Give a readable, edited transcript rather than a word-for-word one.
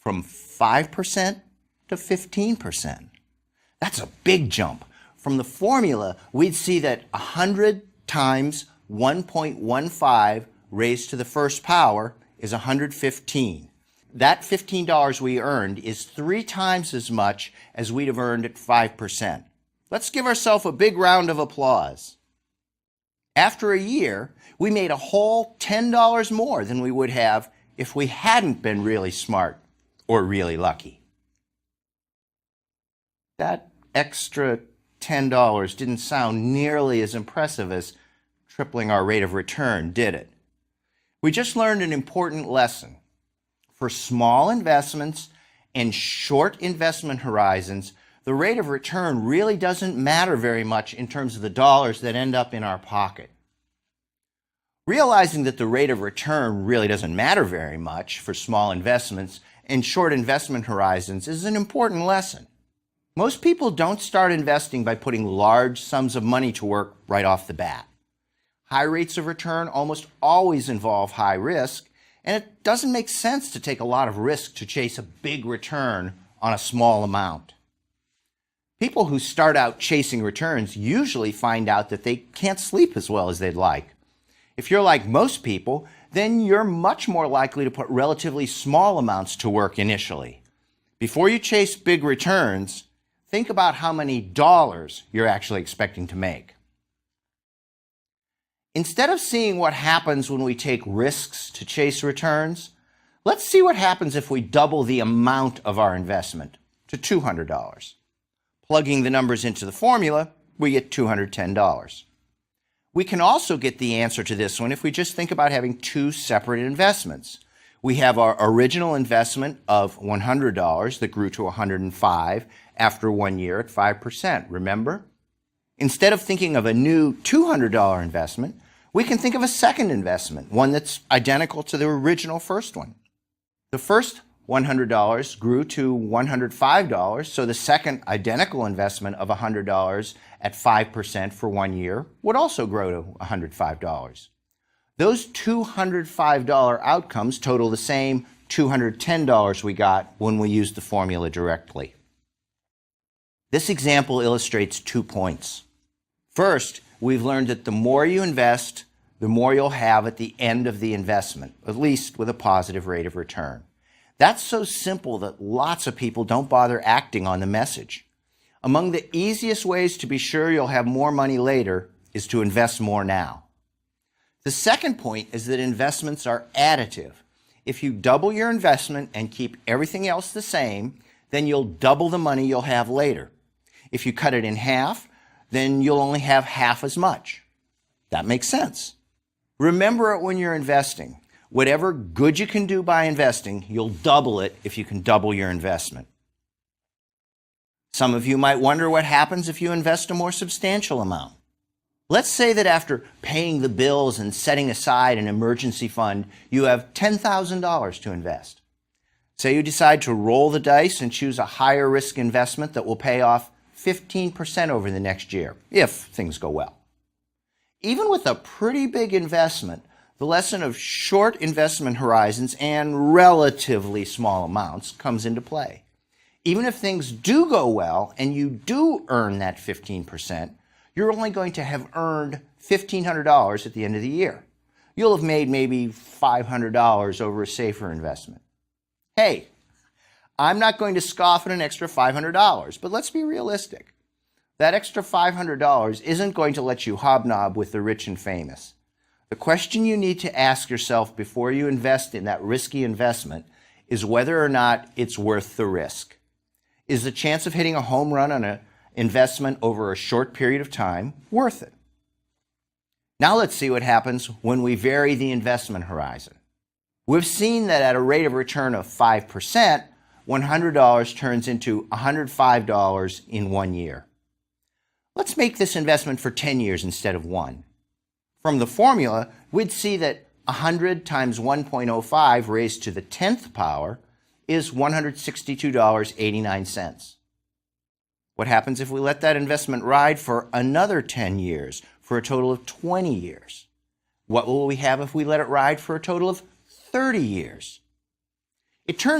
from 5% to 15%. That's a big jump. From the formula, we'd see that 100 times 1.15 raised to the first power is 115. That $15 we earned is 3 times as much as we'd have earned at 5%. Let's give ourselves a big round of applause. After a year, we made a whole $10 more than we would have if we hadn't been really smart or really lucky. That extra $10 didn't sound nearly as impressive as tripling our rate of return, did it? We just learned an important lesson. For small investments and short investment horizons, the rate of return really doesn't matter very much in terms of the dollars that end up in our pocket. Realizing that the rate of return really doesn't matter very much for small investments and short investment horizons is an important lesson. Most people don't start investing by putting large sums of money to work right off the bat. High rates of return almost always involve high risk, and it doesn't make sense to take a lot of risk to chase a big return on a small amount. People who start out chasing returns usually find out that they can't sleep as well as they'd like. If you're like most people, then you're much more likely to put relatively small amounts to work initially. Before you chase big returns, think about how many dollars you're actually expecting to make. Instead of seeing what happens when we take risks to chase returns, let's see what happens if we double the amount of our investment to $200. Plugging the numbers into the formula, we get $210. We can also get the answer to this one if we just think about having 2 separate investments. We have our original investment of $100 that grew to $105 after 1 year at 5%, remember? Instead of thinking of a new $200 investment, we can think of a second investment, one that's identical to the original first one. The first $100 grew to $105, so the second identical investment of $100 at 5% for 1 year would also grow to $105. Those $205 outcomes total the same $210 we got when we used the formula directly. This example illustrates 2 points. First, we've learned that the more you invest, the more you'll have at the end of the investment, at least with a positive rate of return. That's so simple that lots of people don't bother acting on the message. Among the easiest ways to be sure you'll have more money later is to invest more now. The second point is that investments are additive. If you double your investment and keep everything else the same, then you'll double the money you'll have later. If you cut it in half, then you'll only have half as much. That makes sense. Remember it when you're investing. Whatever good you can do by investing, you'll double it if you can double your investment. Some of you might wonder what happens if you invest a more substantial amount. Let's say that after paying the bills and setting aside an emergency fund, you have $10,000 to invest. Say you decide to roll the dice and choose a higher risk investment that will pay off 15% over the next year, if things go well. Even with a pretty big investment, the lesson of short investment horizons and relatively small amounts comes into play. Even if things do go well and you do earn that 15%, you're only going to have earned $1,500 at the end of the year. You'll have made maybe $500 over a safer investment. Hey, I'm not going to scoff at an extra $500, but let's be realistic. That extra $500 isn't going to let you hobnob with the rich and famous. The question you need to ask yourself before you invest in that risky investment is whether or not it's worth the risk. Is the chance of hitting a home run on an investment over a short period of time worth it? Now let's see what happens when we vary the investment horizon. We've seen that at a rate of return of 5%, $100 turns into $105 in 1 year. Let's make this investment for 10 years instead of 1. From the formula, we'd see that 100 times 1.05 raised to the 10th power is $162.89. What happens if we let that investment ride for another 10 years, for a total of 20 years? What will we have if we let it ride for a total of 30 years? It turns